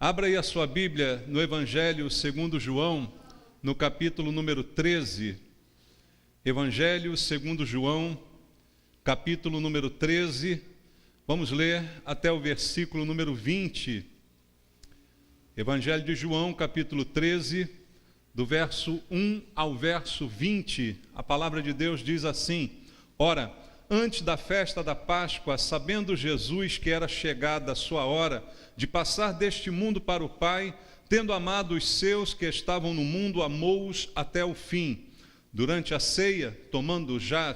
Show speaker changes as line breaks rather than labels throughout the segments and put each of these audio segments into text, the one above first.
Abra aí a sua Bíblia no Evangelho segundo João, no capítulo número 13. Evangelho segundo João, capítulo número 13. Vamos ler até o versículo número 20. Evangelho de João, capítulo 13, do verso 1 ao verso 20. A palavra de Deus diz assim: Ora, antes da festa da Páscoa, sabendo Jesus que era chegada a sua hora de passar deste mundo para o Pai, tendo amado os seus que estavam no mundo, amou-os até o fim. Durante a ceia,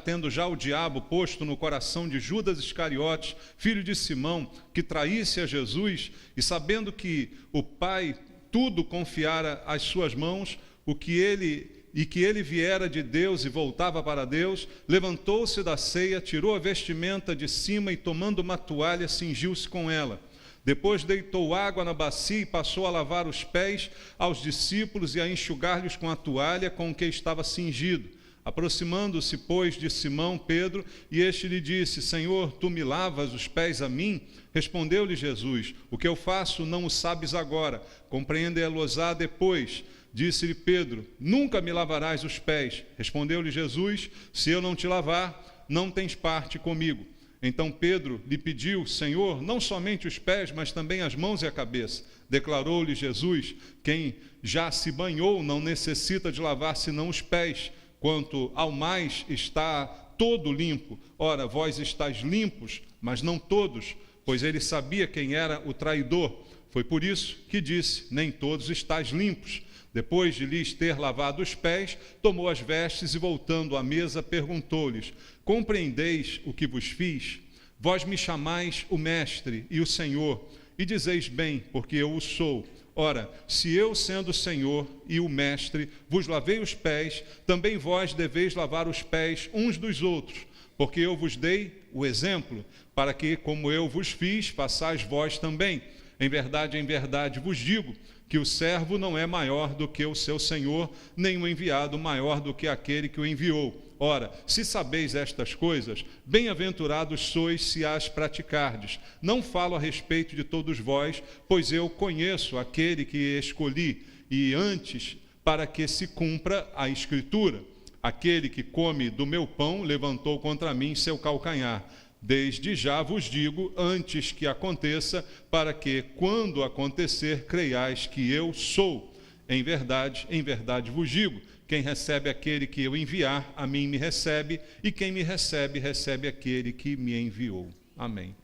tendo já o diabo posto no coração de Judas Iscariotes, filho de Simão, que traísse a Jesus, e sabendo que o Pai tudo confiara às suas mãos, que ele viera de Deus e voltava para Deus, levantou-se da ceia, tirou a vestimenta de cima e, tomando uma toalha, cingiu-se com ela. Depois deitou água na bacia e passou a lavar os pés aos discípulos e a enxugar-lhes com a toalha com que estava cingido. Aproximando-se, pois, de Simão Pedro, e este lhe disse: Senhor, tu me lavas os pés a mim? Respondeu-lhe Jesus: O que eu faço não o sabes agora, compreende-lo-á depois. Disse-lhe Pedro: Nunca me lavarás os pés. Respondeu-lhe Jesus: Se eu não te lavar, não tens parte comigo. Então Pedro lhe pediu: Senhor, não somente os pés, mas também as mãos e a cabeça. Declarou-lhe Jesus: Quem já se banhou não necessita de lavar senão os pés, quanto ao mais está todo limpo. Ora, vós estáis limpos, mas não todos, pois ele sabia quem era o traidor. Foi por isso que disse: Nem todos estáis limpos. Depois de lhes ter lavado os pés, tomou as vestes e, voltando à mesa, perguntou-lhes: Compreendeis o que vos fiz? Vós me chamais o Mestre e o Senhor, e dizeis bem, porque eu o sou. Ora, se eu, sendo o Senhor e o Mestre, vos lavei os pés, também vós deveis lavar os pés uns dos outros, porque eu vos dei o exemplo, para que, como eu vos fiz, façais vós também. Em verdade vos digo, que o servo não é maior do que o seu senhor, nem o enviado maior do que aquele que o enviou. Ora, se sabeis estas coisas, bem-aventurados sois se as praticardes. Não falo a respeito de todos vós, pois eu conheço aquele que escolhi, e antes, para que se cumpra a Escritura. Aquele que come do meu pão levantou contra mim seu calcanhar. Desde já vos digo, antes que aconteça, para que, quando acontecer, creiais que eu sou. Em verdade vos digo, quem recebe aquele que eu enviar, a mim me recebe, e quem me recebe, recebe aquele que me enviou. Amém.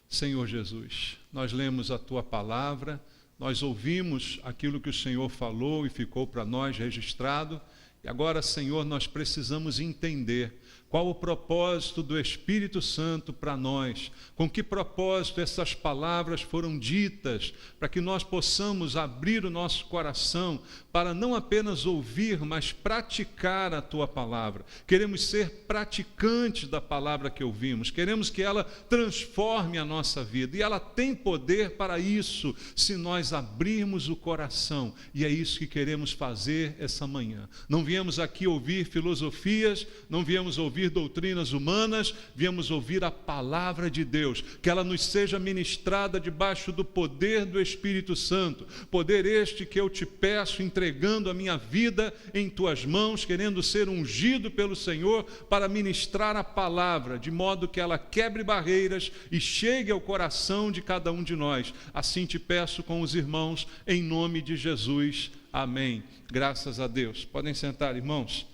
Senhor Jesus, nós lemos a Tua palavra, nós ouvimos aquilo que o Senhor falou e ficou para nós registrado, e agora, Senhor, nós precisamos entender qual o propósito do Espírito Santo para nós, com que propósito essas palavras foram ditas, para que nós possamos abrir o nosso coração para não apenas ouvir, mas praticar a Tua palavra. Queremos ser praticantes da palavra que ouvimos, queremos que ela transforme a nossa vida, e ela tem poder para isso, se nós abrirmos o coração, e é isso que queremos fazer essa manhã. Não viemos aqui ouvir filosofias, não viemos ouvir doutrinas humanas, viemos ouvir a palavra de Deus, que ela nos seja ministrada debaixo do poder do Espírito Santo, poder este que eu te peço, entregando a minha vida em tuas mãos, querendo ser ungido pelo Senhor para ministrar a palavra, de modo que ela quebre barreiras e chegue ao coração de cada um de nós. Assim te peço com os irmãos, em nome de Jesus. Amém. Graças a Deus. Podem sentar, irmãos.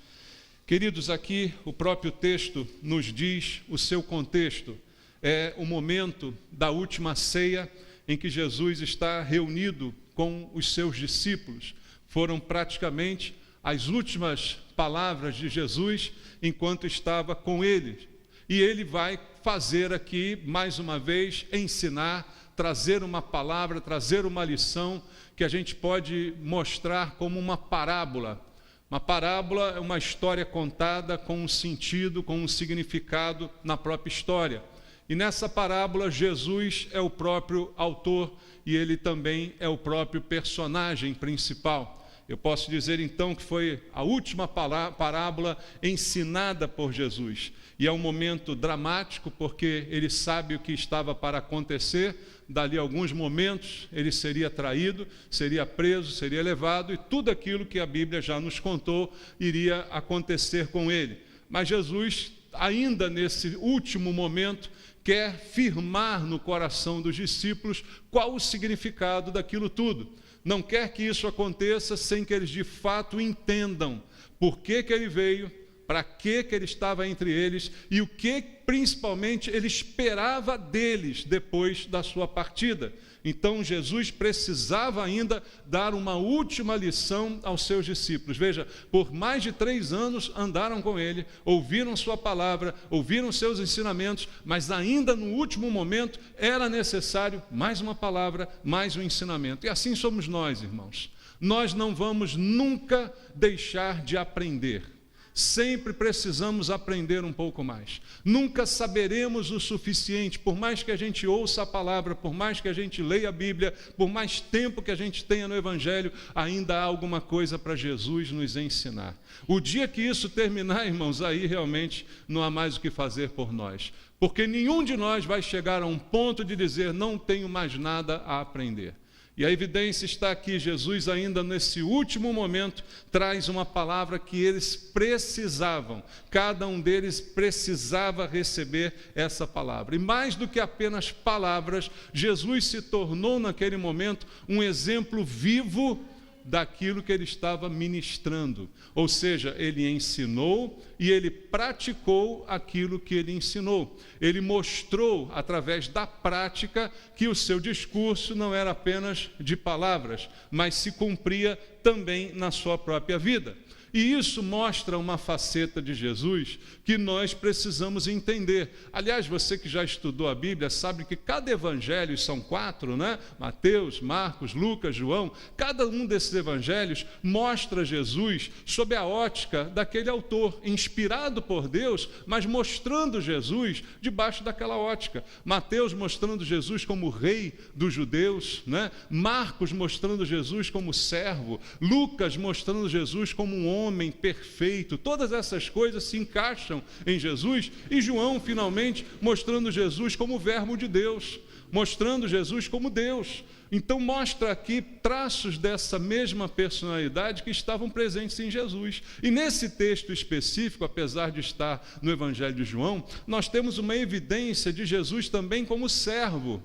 Queridos, aqui o próprio texto nos diz o seu contexto. É o momento da última ceia em que Jesus está reunido com os seus discípulos. Foram praticamente as últimas palavras de Jesus enquanto estava com eles. E ele vai fazer aqui, mais uma vez, ensinar, trazer uma palavra, trazer uma lição que a gente pode mostrar como uma parábola. Uma parábola é uma história contada com um sentido, com um significado na própria história. E nessa parábola, Jesus é o próprio autor e ele também é o próprio personagem principal. Eu posso dizer então que foi a última parábola ensinada por Jesus. E é um momento dramático, porque ele sabe o que estava para acontecer. Dali a alguns momentos ele seria traído, seria preso, seria levado, e tudo aquilo que a Bíblia já nos contou iria acontecer com ele. Mas Jesus, ainda nesse último momento, quer firmar no coração dos discípulos qual o significado daquilo tudo. Não quer que isso aconteça sem que eles de fato entendam por que ele veio, para que ele estava entre eles e o que principalmente ele esperava deles depois da sua partida. Então Jesus precisava ainda dar uma última lição aos seus discípulos. Veja, por mais de 3 anos andaram com ele, ouviram sua palavra, ouviram seus ensinamentos, mas ainda no último momento era necessário mais uma palavra, mais um ensinamento. E assim somos nós, irmãos. Nós não vamos nunca deixar de aprender. Sempre precisamos aprender um pouco mais. Nunca saberemos o suficiente, por mais que a gente ouça a palavra, por mais que a gente leia a Bíblia, por mais tempo que a gente tenha no Evangelho, ainda há alguma coisa para Jesus nos ensinar. O dia que isso terminar, irmãos, aí realmente não há mais o que fazer por nós. Porque nenhum de nós vai chegar a um ponto de dizer, não tenho mais nada a aprender. E a evidência está aqui, Jesus ainda nesse último momento traz uma palavra que eles precisavam, cada um deles precisava receber essa palavra. E mais do que apenas palavras, Jesus se tornou naquele momento um exemplo vivo daquilo que ele estava ministrando. Ou seja, ele ensinou e ele praticou aquilo que ele ensinou. Ele mostrou, através da prática, que o seu discurso não era apenas de palavras, mas se cumpria também na sua própria vida. E isso mostra uma faceta de Jesus que nós precisamos entender. Aliás, você que já estudou a Bíblia sabe que cada evangelho, são 4, né? Mateus, Marcos, Lucas, João, cada um desses evangelhos mostra Jesus sob a ótica daquele autor, inspirado por Deus, mas mostrando Jesus debaixo daquela ótica. Mateus mostrando Jesus como rei dos judeus, né? Marcos mostrando Jesus como servo, Lucas mostrando Jesus como um homem perfeito. Todas essas coisas se encaixam em Jesus, e João finalmente mostrando Jesus como o verbo de Deus, mostrando Jesus como Deus. Então mostra aqui traços dessa mesma personalidade que estavam presentes em Jesus. E nesse texto específico, apesar de estar no Evangelho de João, nós temos uma evidência de Jesus também como servo.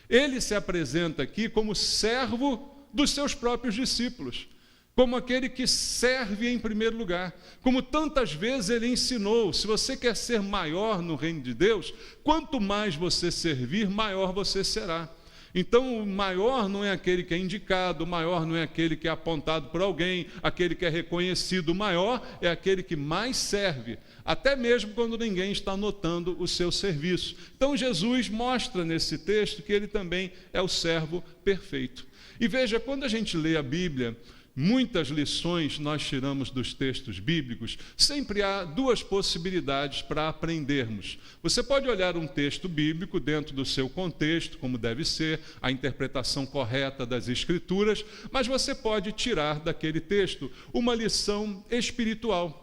Ele se apresenta aqui como servo dos seus próprios discípulos, como aquele que serve em primeiro lugar. Como tantas vezes ele ensinou, se você quer ser maior no reino de Deus, quanto mais você servir, maior você será. Então o maior não é aquele que é indicado, o maior não é aquele que é apontado por alguém, aquele que é reconhecido, o maior é aquele que mais serve, até mesmo quando ninguém está notando o seu serviço. Então Jesus mostra nesse texto que ele também é o servo perfeito. E veja, quando a gente lê a Bíblia, muitas lições nós tiramos dos textos bíblicos, sempre há 2 possibilidades para aprendermos. Você pode olhar um texto bíblico dentro do seu contexto, como deve ser, a interpretação correta das Escrituras, mas você pode tirar daquele texto uma lição espiritual.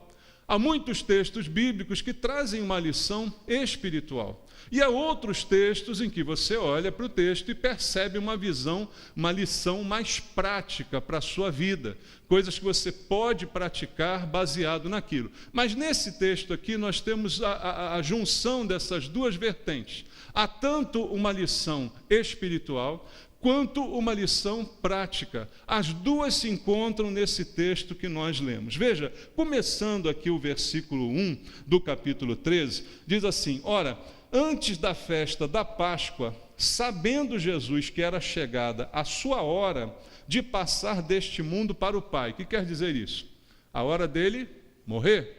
Há muitos textos bíblicos que trazem uma lição espiritual. E há outros textos em que você olha para o texto e percebe uma visão, uma lição mais prática para a sua vida, coisas que você pode praticar baseado naquilo. Mas nesse texto aqui nós temos a junção dessas 2 vertentes. Há tanto uma lição espiritual quanto uma lição prática. As 2 se encontram nesse texto que nós lemos. Veja, começando aqui o versículo 1 do capítulo 13, diz assim: ora, antes da festa da Páscoa, sabendo Jesus que era chegada a sua hora de passar deste mundo para o Pai. O que quer dizer isso? A hora dele morrer.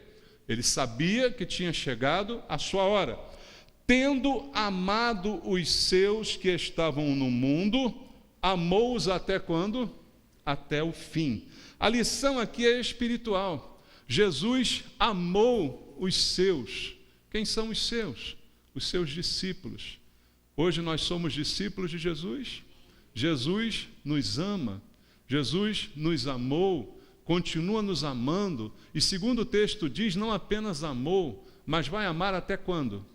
Ele sabia que tinha chegado a sua hora. Tendo amado os seus que estavam no mundo, amou-os até quando? Até o fim. A lição aqui é espiritual. Jesus amou os seus. Quem são os seus? Os seus discípulos. Hoje nós somos discípulos de Jesus. Jesus nos ama. Jesus nos amou. continua nos amando, e segundo o texto diz, não apenas amou, mas vai amar até quando?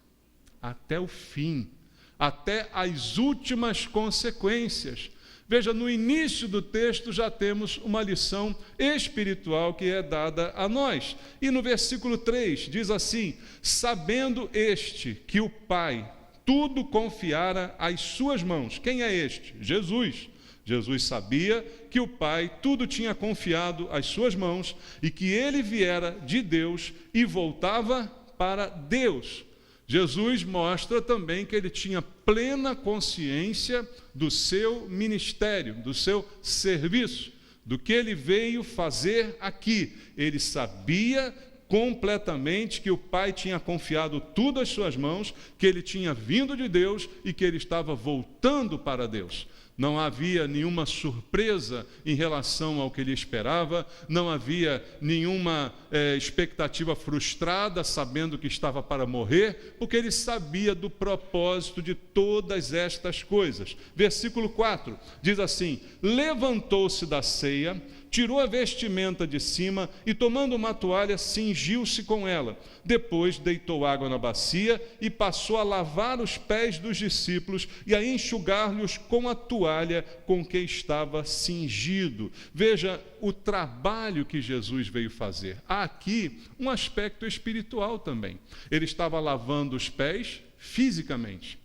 Até o fim, até as últimas consequências. Veja, no início do texto já temos uma lição espiritual que é dada a nós. E no versículo 3 diz assim: sabendo este que o Pai tudo confiara às suas mãos. Quem é este? Jesus. Jesus sabia que o Pai tudo tinha confiado às suas mãos e que ele viera de Deus e voltava para Deus. Jesus mostra também que ele tinha plena consciência do seu ministério, do seu serviço, do que ele veio fazer aqui. Ele sabia completamente que o Pai tinha confiado tudo às suas mãos, que ele tinha vindo de Deus e que ele estava voltando para Deus. Não havia nenhuma surpresa em relação ao que ele esperava, não havia nenhuma expectativa frustrada, sabendo que estava para morrer, porque ele sabia do propósito de todas estas coisas. Versículo 4 diz assim: levantou-se da ceia, tirou a vestimenta de cima e, tomando uma toalha, cingiu-se com ela. Depois deitou água na bacia e passou a lavar os pés dos discípulos e a enxugar-lhes com a toalha com que estava cingido. Veja o trabalho que Jesus veio fazer. Há aqui um aspecto espiritual também. Ele estava lavando os pés fisicamente.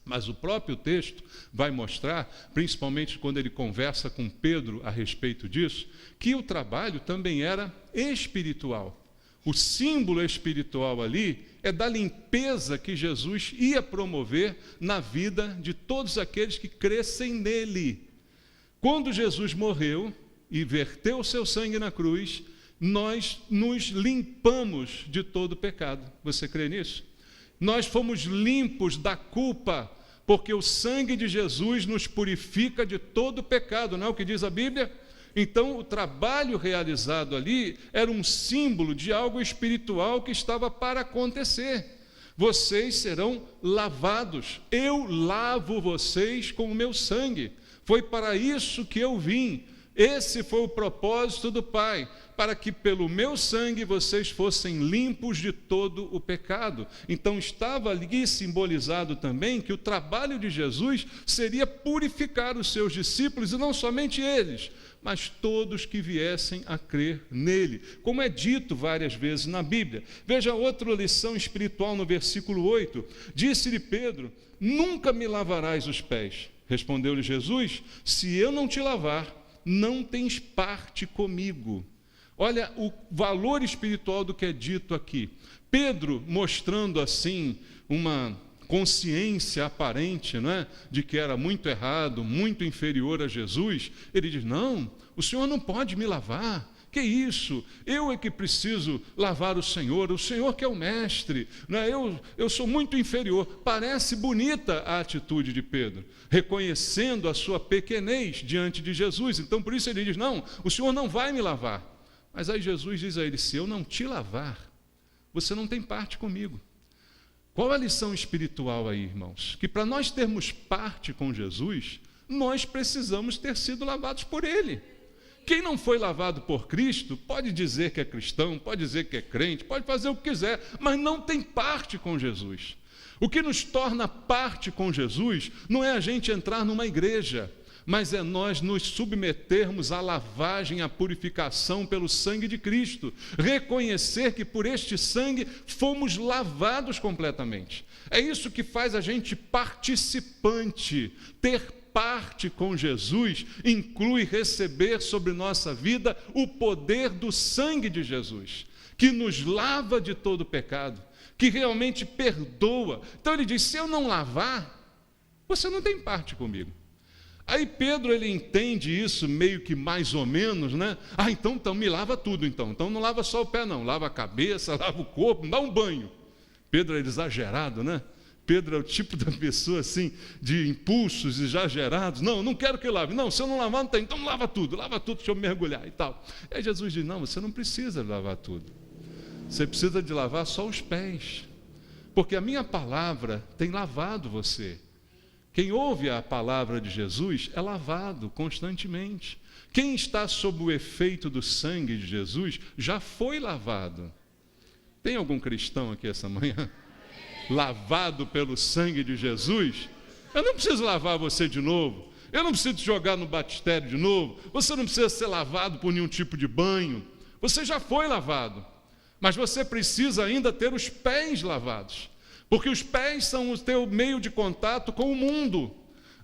Mas o próprio texto vai mostrar, principalmente quando ele conversa com Pedro a respeito disso, que o trabalho também era espiritual. O símbolo espiritual ali é da limpeza que Jesus ia promover na vida de todos aqueles que crescem nele. Quando Jesus morreu e verteu o seu sangue na cruz, nós nos limpamos de todo pecado. Você crê nisso? Nós fomos limpos da culpa, porque o sangue de Jesus nos purifica de todo pecado, não é o que diz a Bíblia? Então, o trabalho realizado ali era um símbolo de algo espiritual que estava para acontecer. Vocês serão lavados, eu lavo vocês com o meu sangue. Foi para isso que eu vim. Esse foi o propósito do Pai, para que pelo meu sangue vocês fossem limpos de todo o pecado. Então estava ali simbolizado também que o trabalho de Jesus seria purificar os seus discípulos, e não somente eles, mas todos que viessem a crer nele, como é dito várias vezes na Bíblia. Veja outra lição espiritual no versículo 8, disse-lhe Pedro: nunca me lavarás os pés. Respondeu-lhe Jesus: se eu não te lavar, não tens parte comigo. Olha o valor espiritual do que é dito aqui. Pedro, mostrando assim uma consciência aparente, não é, de que era muito errado, muito inferior a Jesus, ele diz: não, o Senhor não pode me lavar. Que isso? Eu é que preciso lavar o Senhor que é o mestre, não é? Eu sou muito inferior. Parece bonita a atitude de Pedro, reconhecendo a sua pequenez diante de Jesus. Então por isso ele diz: não, o Senhor não vai me lavar. Mas aí Jesus diz a ele: se eu não te lavar, você não tem parte comigo. Qual a lição espiritual aí, irmãos? Que para nós termos parte com Jesus, nós precisamos ter sido lavados por ele. Quem não foi lavado por Cristo pode dizer que é cristão, pode dizer que é crente, pode fazer o que quiser, mas não tem parte com Jesus. O que nos torna parte com Jesus não é a gente entrar numa igreja, mas é nós nos submetermos à lavagem, à purificação pelo sangue de Cristo, reconhecer que por este sangue fomos lavados completamente. É isso que faz a gente participante. Ter parte com Jesus inclui receber sobre nossa vida o poder do sangue de Jesus, que nos lava de todo pecado, que realmente perdoa. Então ele diz: se eu não lavar, você não tem parte comigo. Aí Pedro, ele entende isso meio que mais ou menos, né? Então me lava tudo então não lava só o pé não, lava a cabeça, lava o corpo, me dá um banho. Pedro era exagerado, né? Pedro é o tipo da pessoa assim, de impulsos exagerados. Não quero que lave. Não, se eu não lavar, não tem. Então lava tudo, deixa eu mergulhar e tal. Aí Jesus diz: não, você não precisa lavar tudo. Você precisa de lavar só os pés. Porque a minha palavra tem lavado você. Quem ouve a palavra de Jesus é lavado constantemente. Quem está sob o efeito do sangue de Jesus já foi lavado. Tem algum cristão aqui essa manhã? Lavado pelo sangue de Jesus? Eu não preciso lavar você de novo. Eu não preciso te jogar no batistério de novo. Você não precisa ser lavado por nenhum tipo de banho. Você já foi lavado. Mas você precisa ainda ter os pés lavados. Porque os pés são o teu meio de contato com o mundo,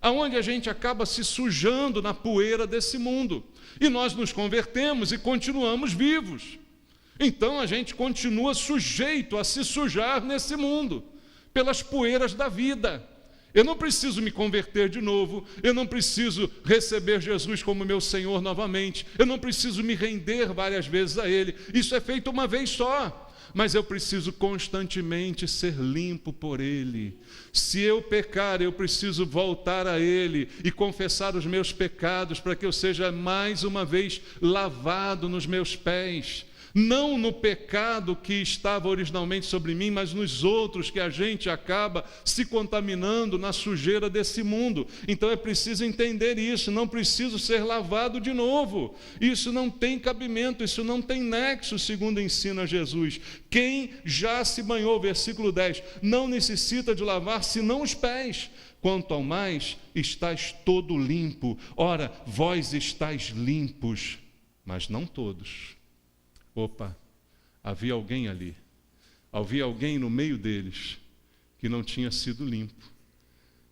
aonde a gente acaba se sujando na poeira desse mundo. E nós nos convertemos e continuamos vivos. Então a gente continua sujeito a se sujar nesse mundo, pelas poeiras da vida. Eu não preciso me converter de novo, eu não preciso receber Jesus como meu Senhor novamente, eu não preciso me render várias vezes a Ele. Isso é feito uma vez só. Mas eu preciso constantemente ser limpo por Ele. Se eu pecar, eu preciso voltar a Ele e confessar os meus pecados para que eu seja mais uma vez lavado nos meus pés. Não no pecado que estava originalmente sobre mim, mas nos outros que a gente acaba se contaminando na sujeira desse mundo. Então é preciso entender isso, não preciso ser lavado de novo. Isso não tem cabimento, isso não tem nexo, segundo ensina Jesus. Quem já se banhou, versículo 10, não necessita de lavar senão os pés. Quanto ao mais, estás todo limpo. Ora, vós estáis limpos, mas não todos. Opa, havia alguém ali, havia alguém no meio deles que não tinha sido limpo.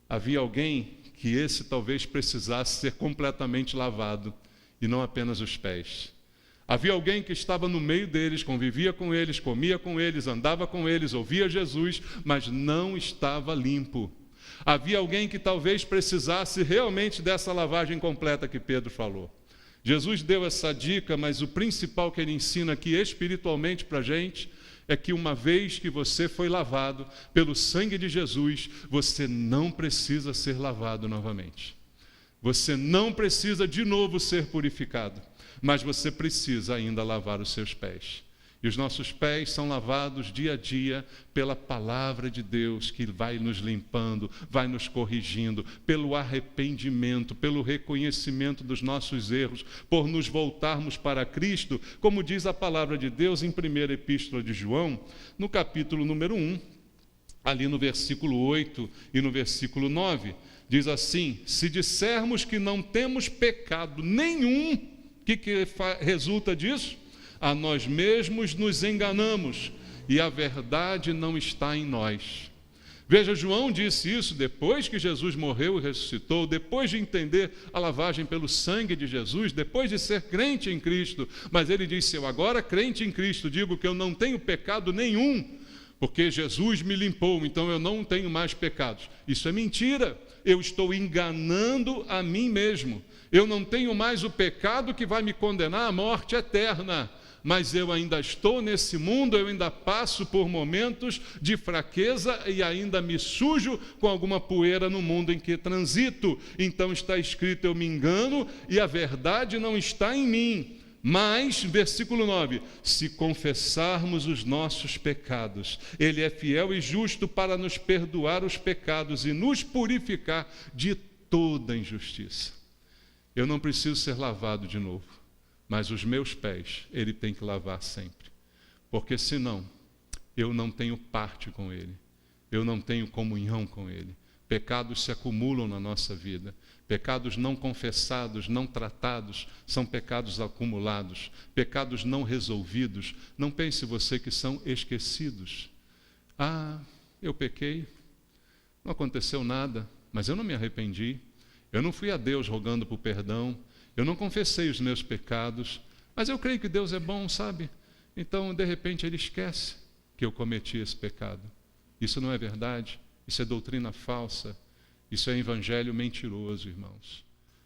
Havia alguém que esse talvez precisasse ser completamente lavado e não apenas os pés. Havia alguém que estava no meio deles, convivia com eles, comia com eles, andava com eles, ouvia Jesus, mas não estava limpo. Havia alguém que talvez precisasse realmente dessa lavagem completa que Pedro falou. Jesus deu essa dica, mas o principal que ele ensina aqui espiritualmente para a gente é que uma vez que você foi lavado pelo sangue de Jesus, você não precisa ser lavado novamente. Você não precisa de novo ser purificado, mas você precisa ainda lavar os seus pés. E os nossos pés são lavados dia a dia pela palavra de Deus, que vai nos limpando, vai nos corrigindo, pelo arrependimento, pelo reconhecimento dos nossos erros, por nos voltarmos para Cristo, como diz a palavra de Deus em 1ª Epístola de João, no capítulo número 1, ali no versículo 8 e no versículo 9, diz assim: se dissermos que não temos pecado nenhum, o que resulta disso? A nós mesmos nos enganamos e a verdade não está em nós. Veja, João disse isso depois que Jesus morreu e ressuscitou, depois de entender a lavagem pelo sangue de Jesus, depois de ser crente em Cristo. Mas ele disse: eu agora, crente em Cristo, digo que eu não tenho pecado nenhum, porque Jesus me limpou, então eu não tenho mais pecados. Isso é mentira. Eu estou enganando a mim mesmo. Eu não tenho mais o pecado que vai me condenar à morte eterna. Mas eu ainda estou nesse mundo, eu ainda passo por momentos de fraqueza e ainda me sujo com alguma poeira no mundo em que transito. Então está escrito: eu me engano e a verdade não está em mim. Mas, versículo 9, se confessarmos os nossos pecados, Ele é fiel e justo para nos perdoar os pecados e nos purificar de toda injustiça. Eu não preciso ser lavado de novo, mas os meus pés Ele tem que lavar sempre, porque senão eu não tenho parte com Ele, eu não tenho comunhão com Ele. Pecados se acumulam na nossa vida, pecados não confessados, não tratados, são pecados acumulados, pecados não resolvidos. Não pense você que são esquecidos. Ah, eu pequei, não aconteceu nada, mas eu não me arrependi, eu não fui a Deus rogando por perdão, eu não confessei os meus pecados, mas eu creio que Deus é bom, sabe? Então, de repente, Ele esquece que eu cometi esse pecado. Isso não é verdade, isso é doutrina falsa, isso é evangelho mentiroso, irmãos.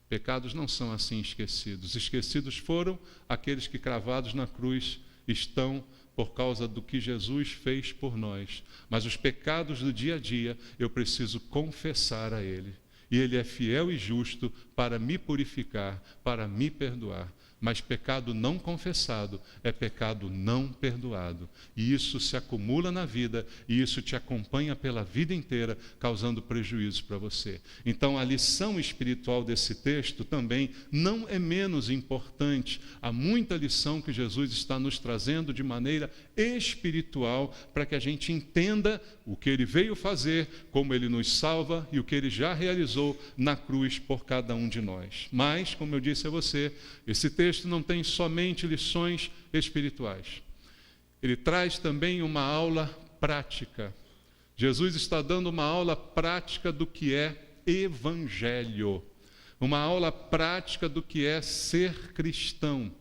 Pecados não são assim esquecidos. Esquecidos foram aqueles que, cravados na cruz, estão por causa do que Jesus fez por nós. Mas os pecados do dia a dia, eu preciso confessar a Ele. E Ele é fiel e justo para me purificar, para me perdoar. mas pecado não confessado é pecado não perdoado. E isso se acumula na vida, e isso te acompanha pela vida inteira, causando prejuízos para você. Então, a lição espiritual desse texto também não é menos importante. Há muita lição que Jesus está nos trazendo de maneira espiritual, para que a gente entenda o que ele veio fazer, como ele nos salva e o que ele já realizou na cruz por cada um de nós. Mas, como eu disse a você, esse texto não tem somente lições espirituais. Ele traz também uma aula prática. Jesus está dando uma aula prática do que é evangelho, uma aula prática do que é ser cristão.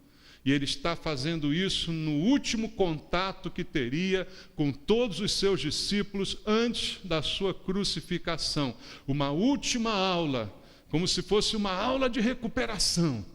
E ele está fazendo isso no último contato que teria com todos os seus discípulos antes da sua crucificação. Uma última aula, como se fosse uma aula de recuperação,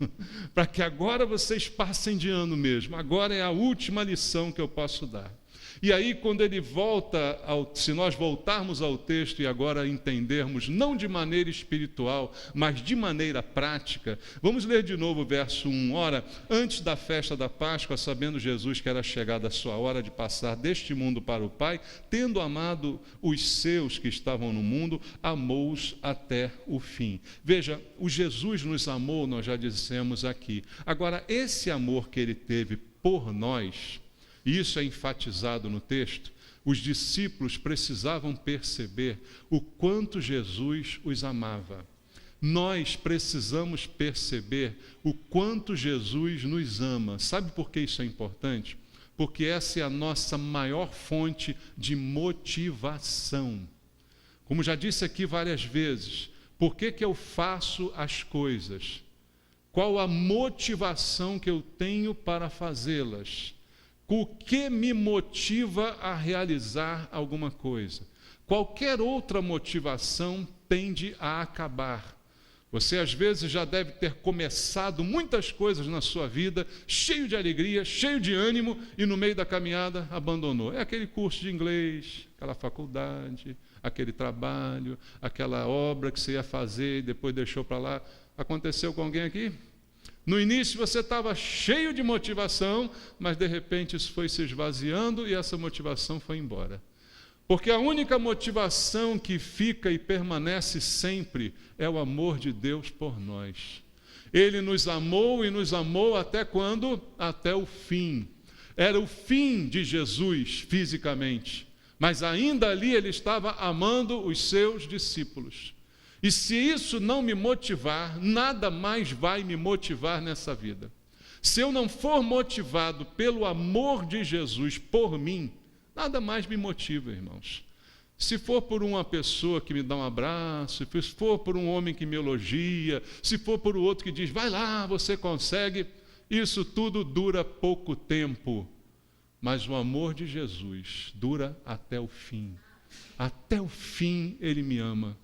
para que agora vocês passem de ano mesmo. Agora é a última lição que eu posso dar. E aí, quando ele volta, se nós voltarmos ao texto e agora entendermos, não de maneira espiritual, mas de maneira prática, vamos ler de novo o verso 1. Ora, antes da festa da Páscoa, sabendo Jesus que era chegada a sua hora de passar deste mundo para o Pai, tendo amado os seus que estavam no mundo, amou-os até o fim. Veja, o Jesus nos amou, nós já dissemos aqui. Agora, esse amor que ele teve por nós, e isso é enfatizado no texto, os discípulos precisavam perceber o quanto Jesus os amava. Nós precisamos perceber o quanto Jesus nos ama. Sabe por que isso é importante? Porque essa é a nossa maior fonte de motivação. Como já disse aqui várias vezes, por que eu faço as coisas? Qual a motivação que eu tenho para fazê-las? O que me motiva a realizar alguma coisa? Qualquer outra motivação tende a acabar. Você, às vezes, já deve ter começado muitas coisas na sua vida, cheio de alegria, cheio de ânimo, e no meio da caminhada abandonou. É aquele curso de inglês, aquela faculdade, aquele trabalho, aquela obra que você ia fazer e depois deixou para lá. Aconteceu com alguém aqui? No início você estava cheio de motivação, mas de repente isso foi se esvaziando e essa motivação foi embora. Porque a única motivação que fica e permanece sempre é o amor de Deus por nós. Ele nos amou e nos amou até quando? Até o fim. Era o fim de Jesus fisicamente, mas ainda ali ele estava amando os seus discípulos. E se isso não me motivar, nada mais vai me motivar nessa vida. Se eu não for motivado pelo amor de Jesus por mim, nada mais me motiva, irmãos. Se for por uma pessoa que me dá um abraço, se for por um homem que me elogia, se for por outro que diz, vai lá, você consegue, isso tudo dura pouco tempo. Mas o amor de Jesus dura até o fim. Até o fim ele me ama.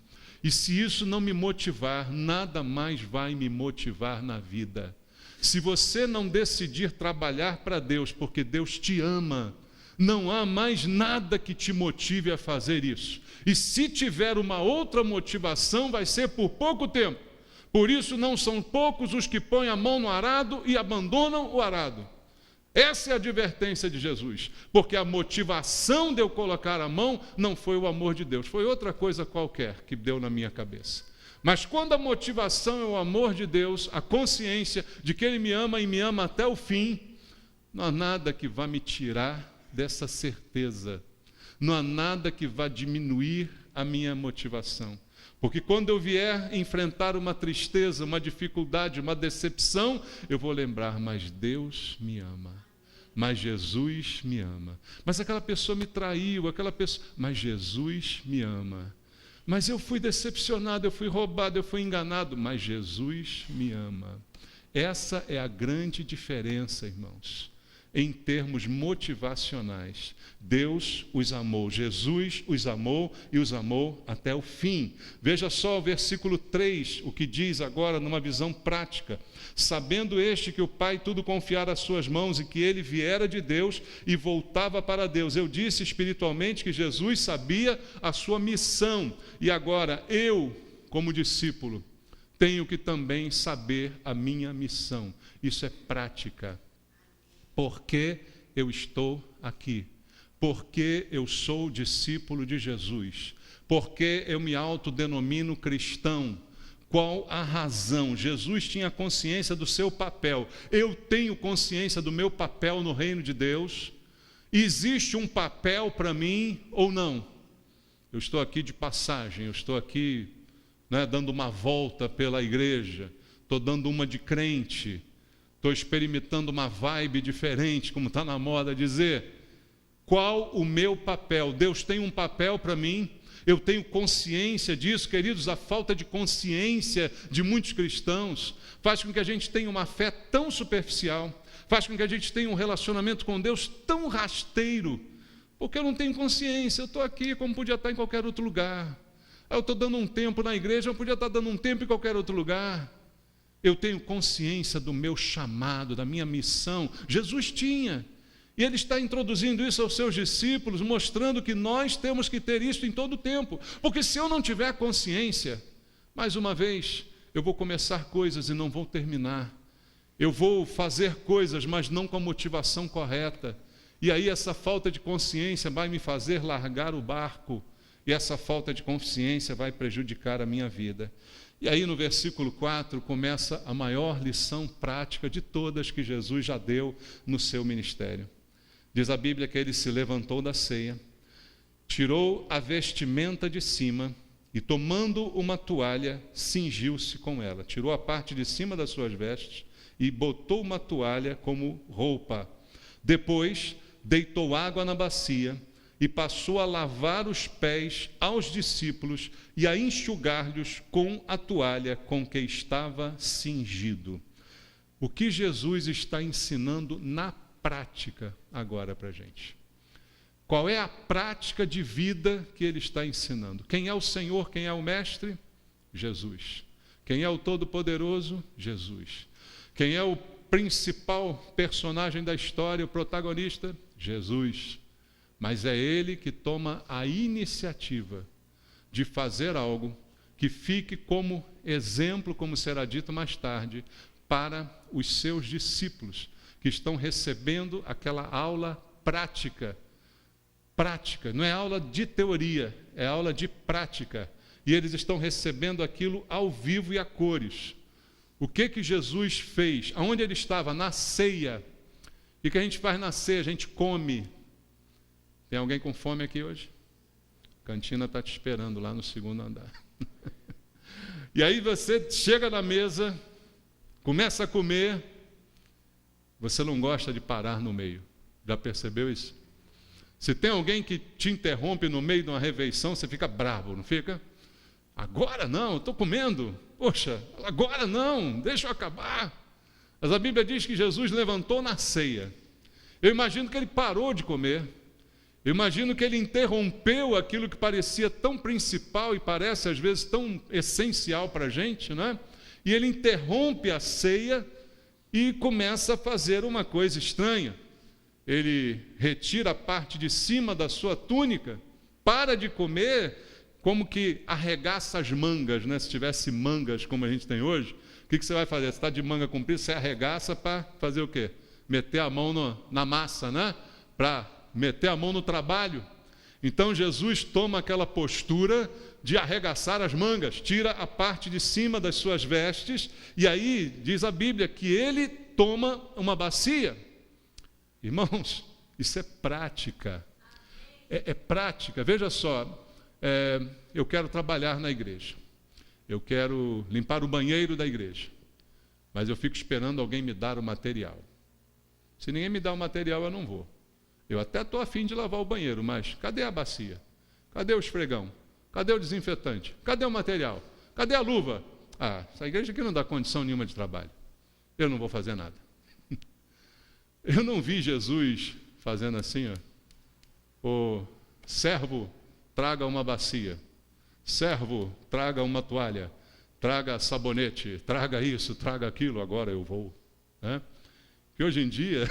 E se isso não me motivar, nada mais vai me motivar na vida. Se você não decidir trabalhar para Deus, porque Deus te ama, não há mais nada que te motive a fazer isso. E se tiver uma outra motivação, vai ser por pouco tempo. Por isso não são poucos os que põem a mão no arado e abandonam o arado. Essa é a advertência de Jesus, porque a motivação de eu colocar a mão não foi o amor de Deus, foi outra coisa qualquer que deu na minha cabeça. Mas quando a motivação é o amor de Deus, a consciência de que Ele me ama e me ama até o fim, não há nada que vá me tirar dessa certeza, não há nada que vá diminuir a minha motivação. Porque quando eu vier enfrentar uma tristeza, uma dificuldade, uma decepção, eu vou lembrar, mas Deus me ama. Mas Jesus me ama. Mas aquela pessoa me traiu, mas Jesus me ama. Mas eu fui decepcionado, eu fui roubado, eu fui enganado, mas Jesus me ama. Essa é a grande diferença, irmãos, em termos motivacionais. Deus os amou, Jesus os amou e os amou até o fim. Veja só o versículo 3, o que diz agora numa visão prática. Sabendo este que o Pai tudo confiara às suas mãos e que ele viera de Deus e voltava para Deus. Eu disse espiritualmente que Jesus sabia a sua missão. E agora eu, como discípulo, tenho que também saber a minha missão. Isso é prática. Por que eu estou aqui? Porque eu sou discípulo de Jesus. Porque eu me autodenomino cristão. Qual a razão? Jesus tinha consciência do seu papel. Eu tenho consciência do meu papel no reino de Deus. Existe um papel para mim ou não? Eu estou aqui de passagem, eu estou aqui, dando uma volta pela igreja, estou dando uma de crente, estou experimentando uma vibe diferente, como está na moda dizer. Qual o meu papel? Deus tem um papel para mim? Eu tenho consciência disso, queridos. A falta de consciência de muitos cristãos faz com que a gente tenha uma fé tão superficial, faz com que a gente tenha um relacionamento com Deus tão rasteiro, porque eu não tenho consciência. Eu estou aqui como podia estar em qualquer outro lugar. Eu estou dando um tempo na igreja, eu podia estar dando um tempo em qualquer outro lugar. Eu tenho consciência do meu chamado, da minha missão. Jesus tinha. E ele está introduzindo isso aos seus discípulos, mostrando que nós temos que ter isso em todo o tempo. Porque se eu não tiver consciência, mais uma vez, eu vou começar coisas e não vou terminar. Eu vou fazer coisas, mas não com a motivação correta. E aí essa falta de consciência vai me fazer largar o barco. E essa falta de consciência vai prejudicar a minha vida. E aí no versículo 4 começa a maior lição prática de todas que Jesus já deu no seu ministério. Diz a Bíblia que ele se levantou da ceia, tirou a vestimenta de cima e, tomando uma toalha, cingiu-se com ela. Tirou a parte de cima das suas vestes e botou uma toalha como roupa. Depois, deitou água na bacia e passou a lavar os pés aos discípulos e a enxugar-lhes com a toalha com que estava cingido. O que Jesus está ensinando na prática agora para a gente? Qual é a prática de vida que ele está ensinando? Quem é o Senhor, quem é o Mestre? Jesus. Quem é o Todo-Poderoso? Jesus. Quem é o principal personagem da história, o protagonista? Jesus. Mas é ele que toma a iniciativa de fazer algo que fique como exemplo, como será dito mais tarde, para os seus discípulos, que estão recebendo aquela aula prática. Prática, não é aula de teoria, é aula de prática. E eles estão recebendo aquilo ao vivo e a cores. O que Jesus fez? Aonde ele estava? Na ceia. E o que a gente faz na ceia? A gente come. Tem alguém com fome aqui hoje? A cantina está te esperando lá no segundo andar. E aí você chega na mesa, começa a comer. Você não gosta de parar no meio. Já percebeu isso? Se tem alguém que te interrompe no meio de uma refeição, você fica bravo, não fica? Agora não, eu estou comendo. Poxa, agora não, deixa eu acabar. Mas a Bíblia diz que Jesus levantou na ceia. Eu imagino que ele parou de comer. Eu imagino que ele interrompeu aquilo que parecia tão principal e parece às vezes tão essencial para a gente, não é? E ele interrompe a ceia e começa a fazer uma coisa estranha. Ele retira a parte de cima da sua túnica, para de comer, como que arregaça as mangas, né? Se tivesse mangas como a gente tem hoje, o que você vai fazer? Você está de manga comprida, você arregaça para fazer o quê? Meter a mão na massa, né? Para meter a mão no trabalho. Então Jesus toma aquela postura de arregaçar as mangas, tira a parte de cima das suas vestes, e aí diz a Bíblia que ele toma uma bacia. Irmãos, isso é prática. É prática. Veja só, eu quero trabalhar na igreja. Eu quero limpar o banheiro da igreja. Mas eu fico esperando alguém me dar o material. Se ninguém me dá o material, eu não vou. Eu até estou a fim de lavar o banheiro, mas cadê a bacia? Cadê o esfregão? Cadê o desinfetante? Cadê o material? Cadê a luva? Ah, essa igreja aqui não dá condição nenhuma de trabalho. Eu não vou fazer nada. Eu não vi Jesus fazendo assim, ó. O servo, traga uma bacia. Servo, traga uma toalha. Traga sabonete. Traga isso, traga aquilo. Agora eu vou. Né? Porque hoje em dia,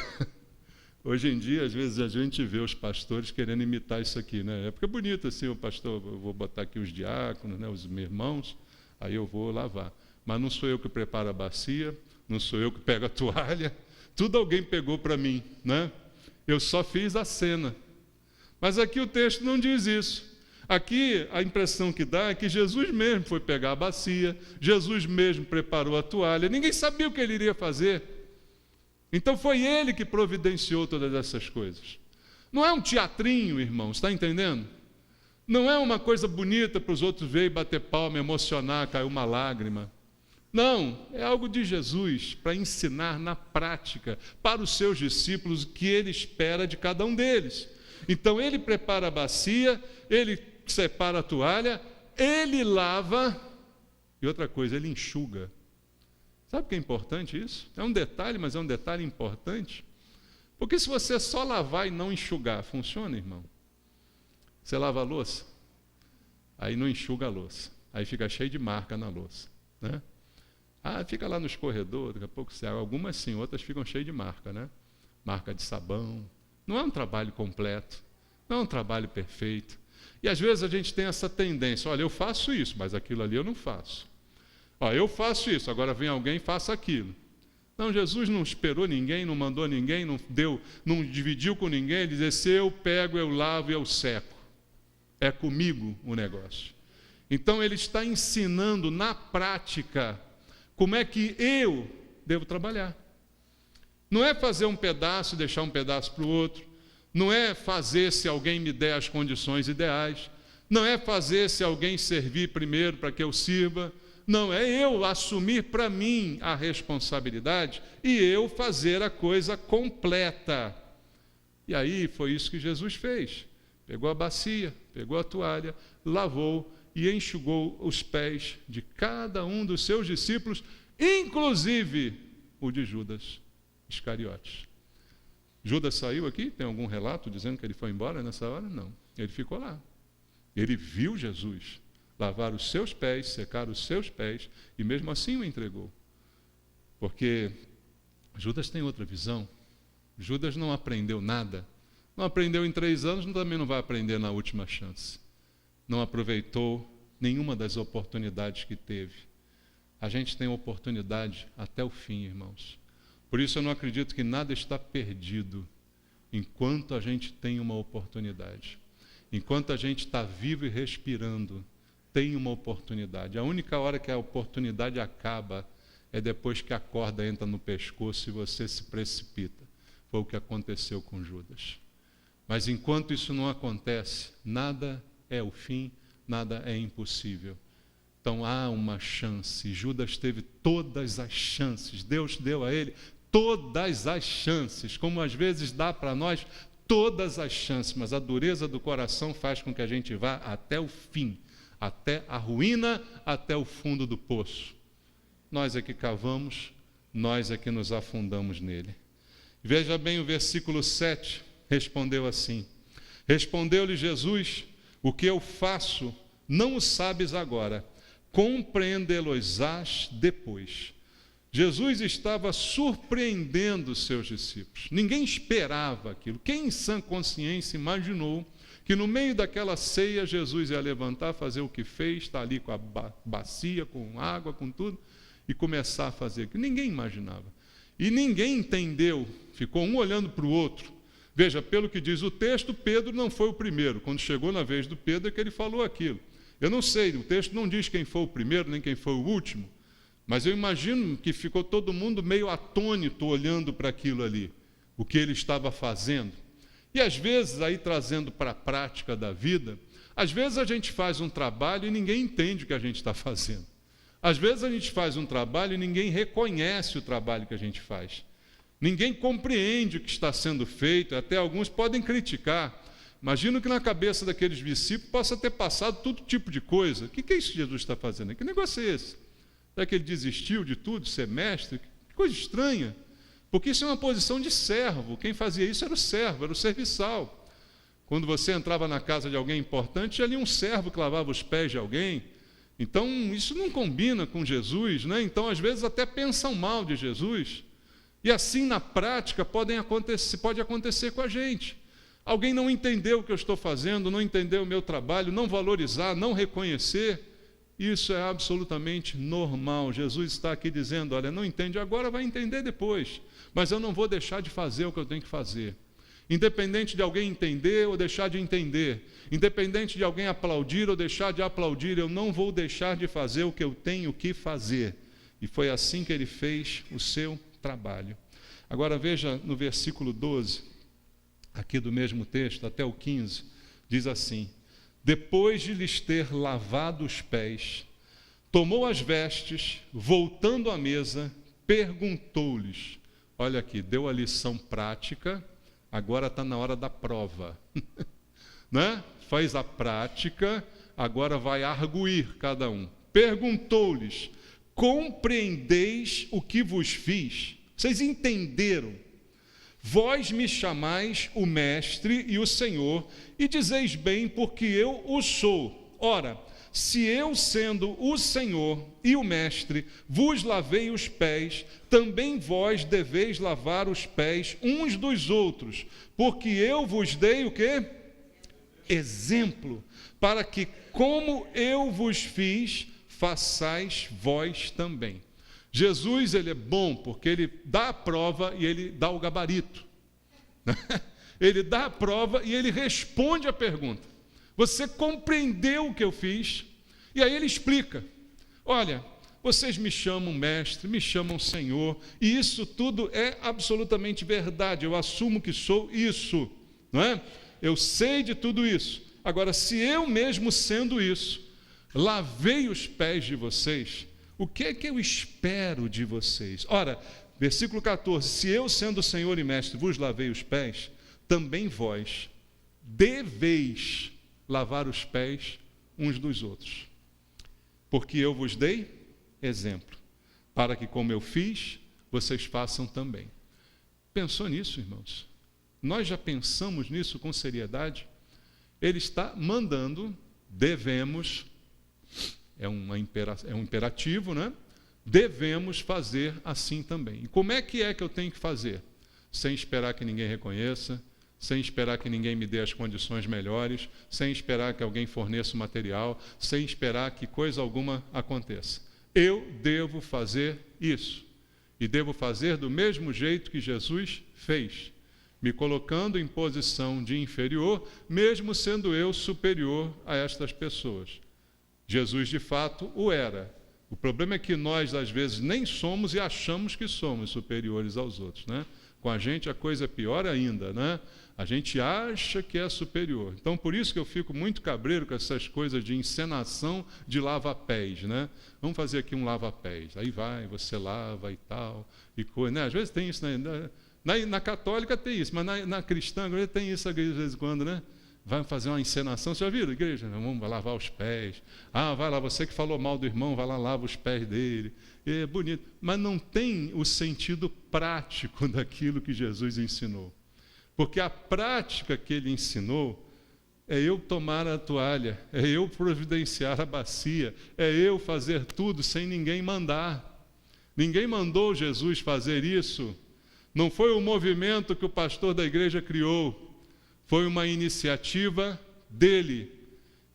às vezes a gente vê os pastores querendo imitar isso aqui, né? É porque é bonito assim, o pastor, eu vou botar aqui os diáconos, né, os meus irmãos, aí eu vou lavar. mas não sou eu que preparo a bacia, não sou eu que pego a toalha, tudo alguém pegou para mim, né? Eu só fiz a cena. Mas aqui o texto não diz isso. Aqui a impressão que dá é que Jesus mesmo foi pegar a bacia, Jesus mesmo preparou a toalha, ninguém sabia o que ele iria fazer. Então foi ele que providenciou todas essas coisas. Não é um teatrinho, irmão, está entendendo? Não é uma coisa bonita para os outros verem, bater palma, emocionar, cair uma lágrima. Não, é algo de Jesus para ensinar na prática para os seus discípulos o que ele espera de cada um deles. Então ele prepara a bacia, ele separa a toalha, ele lava e outra coisa, ele enxuga. Sabe o que é importante isso? É um detalhe, mas é um detalhe importante. Porque se você só lavar e não enxugar, funciona, irmão? Você lava a louça, aí não enxuga a louça, aí fica cheio de marca na louça, né? Fica lá no escorredor, daqui a pouco você... Algumas sim, outras ficam cheias de marca, né? Marca de sabão. Não é um trabalho completo, não é um trabalho perfeito. E às vezes a gente tem essa tendência, olha, eu faço isso, mas aquilo ali eu não faço. Eu faço isso, agora vem alguém e faça aquilo. Não, Jesus não esperou ninguém, não mandou ninguém, não dividiu com ninguém, ele dizia, se eu pego, eu lavo e eu seco. É comigo o negócio. Então ele está ensinando na prática como é que eu devo trabalhar. Não é fazer um pedaço e deixar um pedaço para o outro. Não é fazer se alguém me der as condições ideais. Não é fazer se alguém servir primeiro para que eu sirva. Não, é eu assumir para mim a responsabilidade e eu fazer a coisa completa. E aí foi isso que Jesus fez. Pegou a bacia, pegou a toalha, lavou e enxugou os pés de cada um dos seus discípulos, inclusive o de Judas Iscariotes. Judas saiu aqui? Tem algum relato dizendo que ele foi embora nessa hora? Não, ele ficou lá. Ele viu Jesus lavar os seus pés, secar os seus pés, e mesmo assim o entregou. Porque Judas tem outra visão. Judas não aprendeu nada. Não aprendeu em 3 anos, também não vai aprender na última chance. Não aproveitou nenhuma das oportunidades que teve. A gente tem oportunidade até o fim, irmãos. Por isso eu não acredito que nada está perdido enquanto a gente tem uma oportunidade. Enquanto a gente está vivo e respirando, tem uma oportunidade. A única hora que a oportunidade acaba é depois que a corda entra no pescoço e você se precipita. Foi o que aconteceu com Judas. Mas enquanto isso não acontece, nada é o fim, nada é impossível. Então há uma chance. Judas teve todas as chances. Deus deu a ele todas as chances, como às vezes dá para nós todas as chances, mas a dureza do coração faz com que a gente vá até o fim, até a ruína, até o fundo do poço. Nós é que cavamos, nós é que nos afundamos nele. Veja bem o versículo 7, respondeu assim: respondeu-lhe Jesus, o que eu faço não o sabes agora, compreendê-lo-ás depois. Jesus estava surpreendendo os seus discípulos. Ninguém esperava aquilo. Quem em sã consciência imaginou que no meio daquela ceia Jesus ia levantar, fazer o que fez, estar ali com a bacia, com água, com tudo, e começar a fazer aquilo? Ninguém imaginava. E ninguém entendeu, ficou um olhando para o outro. Veja, pelo que diz o texto, Pedro não foi o primeiro. Quando chegou na vez do Pedro é que ele falou aquilo. Eu não sei, o texto não diz quem foi o primeiro, nem quem foi o último, mas eu imagino que ficou todo mundo meio atônito olhando para aquilo ali, o que ele estava fazendo. E às vezes, aí trazendo para a prática da vida, às vezes a gente faz um trabalho e ninguém entende o que a gente está fazendo. Às vezes a gente faz um trabalho e ninguém reconhece o trabalho que a gente faz. Ninguém compreende o que está sendo feito, até alguns podem criticar. Imagino que na cabeça daqueles discípulos possa ter passado todo tipo de coisa. O que é isso que Jesus está fazendo? Que negócio é esse? Será que ele desistiu de tudo, de ser mestre? Que coisa estranha. Porque isso é uma posição de servo. Quem fazia isso era o servo, era o serviçal. Quando você entrava na casa de alguém importante, tinha ali um servo que lavava os pés de alguém. Então, isso não combina com Jesus, né? Então, às vezes, até pensam mal de Jesus. E assim, na prática, pode acontecer com a gente. Alguém não entendeu o que eu estou fazendo, não entendeu o meu trabalho, não valorizar, não reconhecer. Isso é absolutamente normal. Jesus está aqui dizendo, olha, não entende agora, vai entender depois. Mas eu não vou deixar de fazer o que eu tenho que fazer. Independente de alguém entender ou deixar de entender, independente de alguém aplaudir ou deixar de aplaudir, eu não vou deixar de fazer o que eu tenho que fazer. E foi assim que ele fez o seu trabalho. Agora veja no versículo 12, aqui do mesmo texto, até o 15, diz assim: depois de lhes ter lavado os pés, tomou as vestes, voltando à mesa, perguntou-lhes. Olha aqui, deu a lição prática, agora está na hora da prova. Né? Faz a prática, agora vai arguir cada um. Perguntou-lhes: compreendeis o que vos fiz? Vocês entenderam? Vós me chamais o Mestre e o Senhor, e dizeis bem, porque eu o sou. Ora, se eu, sendo o Senhor e o Mestre, vos lavei os pés, também vós deveis lavar os pés uns dos outros, porque eu vos dei o quê? Exemplo, para que, como eu vos fiz, façais vós também. Jesus, ele é bom porque ele dá a prova e ele dá o gabarito. Ele dá a prova e ele responde a pergunta. Você compreendeu o que eu fiz? E aí ele explica. Olha, vocês me chamam mestre, me chamam Senhor, e isso tudo é absolutamente verdade. Eu assumo que sou isso, não é? Eu sei de tudo isso. Agora, se eu mesmo sendo isso, lavei os pés de vocês, o que é que eu espero de vocês? Ora, versículo 14: se eu, sendo Senhor e Mestre, vos lavei os pés, também vós deveis lavar os pés uns dos outros. Porque eu vos dei exemplo, para que, como eu fiz, vocês façam também. Pensou nisso, irmãos? Nós já pensamos nisso com seriedade? Ele está mandando, devemos, é um imperativo, né? Devemos fazer assim também. E como é que eu tenho que fazer? Sem esperar que ninguém reconheça, sem esperar que ninguém me dê as condições melhores, sem esperar que alguém forneça o material, sem esperar que coisa alguma aconteça. Eu devo fazer isso. E devo fazer do mesmo jeito que Jesus fez, me colocando em posição de inferior, mesmo sendo eu superior a estas pessoas. Jesus, de fato, o era. O problema é que nós, às vezes, nem somos e achamos que somos superiores aos outros, né? Com a gente a coisa é pior ainda, né? A gente acha que é superior. Então, por isso que eu fico muito cabreiro com essas coisas de encenação de lava-pés, né? Vamos fazer aqui um lava-pés. Aí vai, você lava e tal, e coisa, né? Às vezes tem isso, né? Na católica tem isso, mas na cristã tem isso às vezes em quando, né? Vai fazer uma encenação, você já viu, igreja? Vamos lavar os pés. Ah, vai lá, você que falou mal do irmão, vai lá, lava os pés dele. É bonito, mas não tem o sentido prático daquilo que Jesus ensinou. Porque a prática que ele ensinou é eu tomar a toalha, é eu providenciar a bacia, é eu fazer tudo sem ninguém mandar. Ninguém mandou Jesus fazer isso. Não foi o movimento que o pastor da igreja criou. Foi uma iniciativa dele.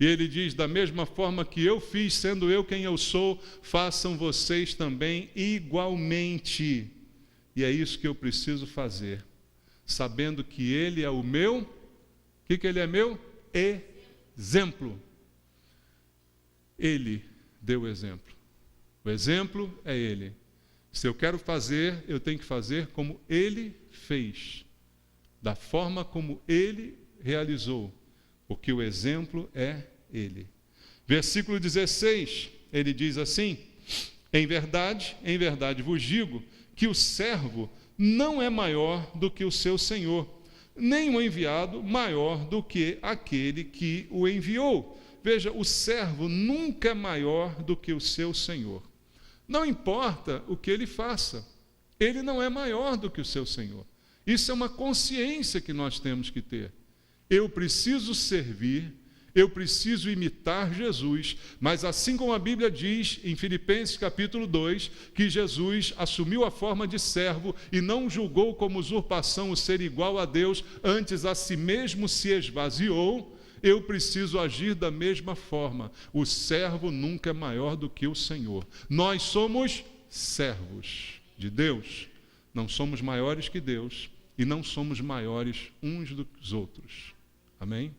E ele diz, da mesma forma que eu fiz, sendo eu quem eu sou, façam vocês também igualmente. E é isso que eu preciso fazer, sabendo que ele é o meu, o que ele é meu? Exemplo. Ele deu o exemplo. O exemplo é ele. Se eu quero fazer, eu tenho que fazer como ele fez, da forma como ele realizou, porque o exemplo é ele. Versículo 16, ele diz assim: em verdade vos digo, que o servo não é maior do que o seu senhor, nem o enviado maior do que aquele que o enviou. Veja, o servo nunca é maior do que o seu senhor. Não importa o que ele faça, ele não é maior do que o seu senhor. Isso é uma consciência que nós temos que ter. Eu preciso servir, eu preciso imitar Jesus, mas assim como a Bíblia diz em Filipenses capítulo 2, que Jesus assumiu a forma de servo e não julgou como usurpação o ser igual a Deus, antes a si mesmo se esvaziou, eu preciso agir da mesma forma. O servo nunca é maior do que o Senhor. Nós somos servos de Deus, não somos maiores que Deus e não somos maiores uns dos outros. Amém?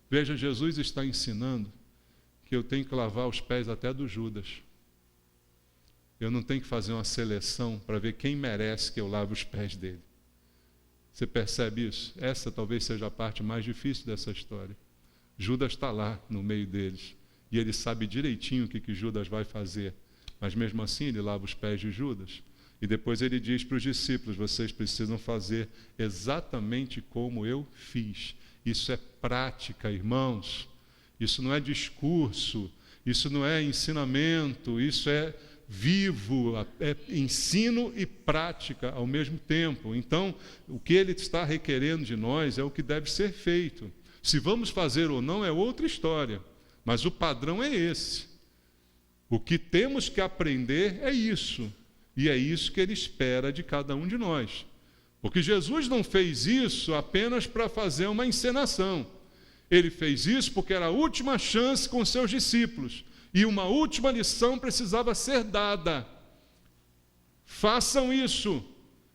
Veja, Jesus está ensinando que eu tenho que lavar os pés até do Judas. Eu não tenho que fazer uma seleção para ver quem merece que eu lave os pés dele. Você percebe isso? Essa talvez seja a parte mais difícil dessa história. Judas está lá no meio deles e ele sabe direitinho o que Judas vai fazer, mas mesmo assim ele lava os pés de Judas. E depois ele diz para os discípulos: vocês precisam fazer exatamente como eu fiz. Isso é prática, irmãos. Isso não é discurso, isso não é ensinamento, isso é vivo, é ensino e prática ao mesmo tempo. Então, o que ele está requerendo de nós é o que deve ser feito. Se vamos fazer ou não é outra história, mas o padrão é esse. O que temos que aprender é isso, e é isso que ele espera de cada um de nós. Porque Jesus não fez isso apenas para fazer uma encenação. Ele fez isso porque era a última chance com seus discípulos. E uma última lição precisava ser dada. Façam isso.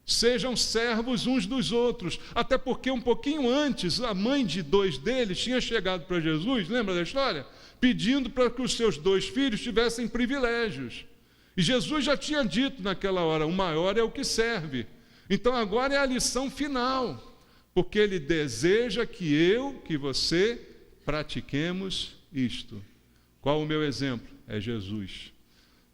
Sejam servos uns dos outros. Até porque um pouquinho antes, a mãe de dois deles tinha chegado para Jesus, lembra da história? Pedindo para que os seus dois filhos tivessem privilégios. E Jesus já tinha dito naquela hora: o maior é o que serve. Então agora é a lição final. Porque ele deseja que você pratiquemos isto. Qual o meu exemplo? É Jesus.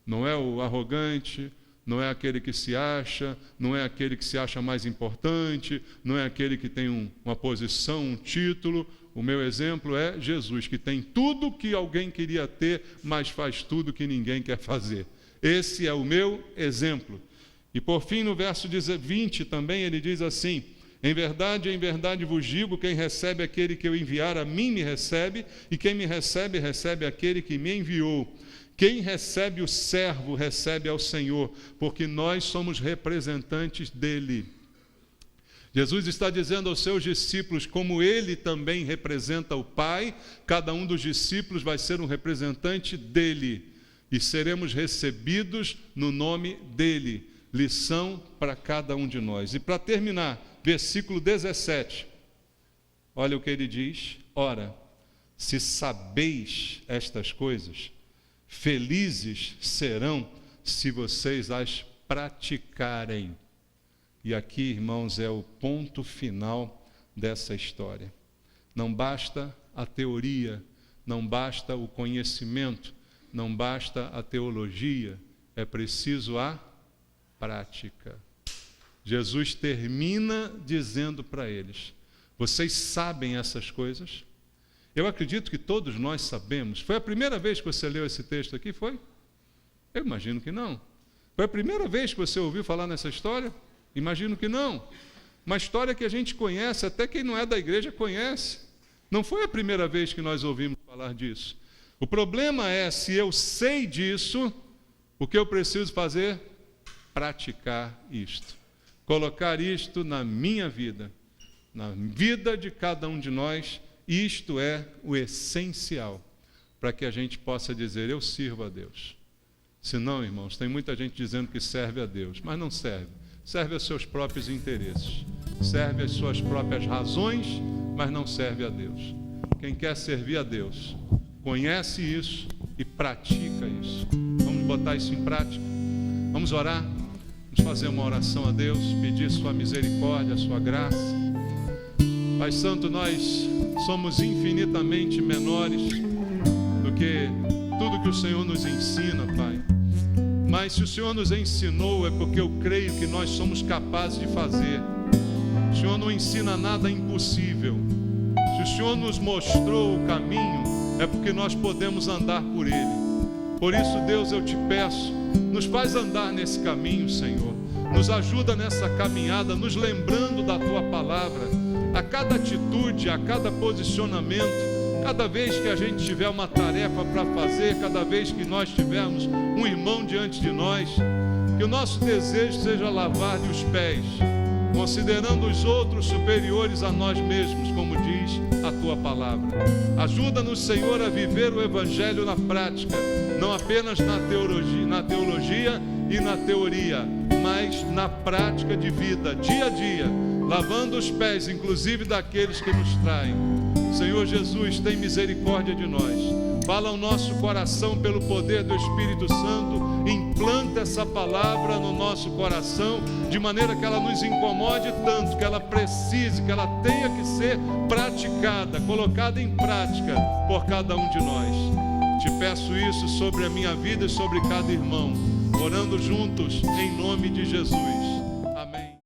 Não é o arrogante, não é aquele que se acha, não é aquele que se acha mais importante, não é aquele que tem uma posição, um título. O meu exemplo é Jesus, que tem tudo que alguém queria ter, mas faz tudo que ninguém quer fazer. Esse é o meu exemplo. E por fim, no verso 20 também, ele diz assim: em verdade vos digo, quem recebe aquele que eu enviar, a mim me recebe, e quem me recebe, recebe aquele que me enviou. Quem recebe o servo, recebe ao Senhor, porque nós somos representantes dele. Jesus está dizendo aos seus discípulos, como ele também representa o Pai, cada um dos discípulos vai ser um representante dele, e seremos recebidos no nome dele. Lição para cada um de nós. E para terminar, versículo 17, olha o que ele diz: ora, se sabeis estas coisas, felizes serão se vocês as praticarem. E aqui, irmãos, é o ponto final dessa história. Não basta a teoria, não basta o conhecimento, não basta a teologia, é preciso a prática. Jesus termina dizendo para eles: vocês sabem essas coisas? Eu acredito que todos nós sabemos. Foi a primeira vez que você leu esse texto aqui, foi? Eu imagino que não. Foi a primeira vez que você ouviu falar nessa história? Imagino que não. Uma história que a gente conhece, até quem não é da igreja conhece. Não foi a primeira vez que nós ouvimos falar disso. O problema é, se eu sei disso, o que eu preciso fazer? Praticar isto. Colocar isto na minha vida, na vida de cada um de nós. Isto é o essencial para que a gente possa dizer: eu sirvo a Deus. Senão, irmãos, tem muita gente dizendo que serve a Deus, mas não serve. Serve aos seus próprios interesses, serve às suas próprias razões, mas não serve a Deus. Quem quer servir a Deus, conhece isso e pratica isso. Vamos botar isso em prática? Vamos orar? Vamos fazer uma oração a Deus, pedir sua misericórdia, sua graça. Pai Santo, nós somos infinitamente menores do que tudo que o Senhor nos ensina, Pai. Mas se o Senhor nos ensinou, é porque eu creio que nós somos capazes de fazer. O Senhor não ensina nada impossível. Se o Senhor nos mostrou o caminho, é porque nós podemos andar por ele. Por isso, Deus, eu te peço, nos faz andar nesse caminho, Senhor. Nos ajuda nessa caminhada, nos lembrando da tua palavra. A cada atitude, a cada posicionamento, cada vez que a gente tiver uma tarefa para fazer, cada vez que nós tivermos um irmão diante de nós, que o nosso desejo seja lavar-lhe os pés, considerando os outros superiores a nós mesmos, como diz a tua palavra. Ajuda-nos, Senhor, a viver o Evangelho na prática, não apenas na teologia e na teoria, mas na prática de vida, dia a dia, lavando os pés, inclusive daqueles que nos traem. Senhor Jesus, tem misericórdia de nós. Fala ao nosso coração pelo poder do Espírito Santo, implanta essa palavra no nosso coração, de maneira que ela nos incomode tanto, que ela precise, que ela tenha que ser praticada, colocada em prática por cada um de nós. Te peço isso sobre a minha vida e sobre cada irmão, orando juntos em nome de Jesus.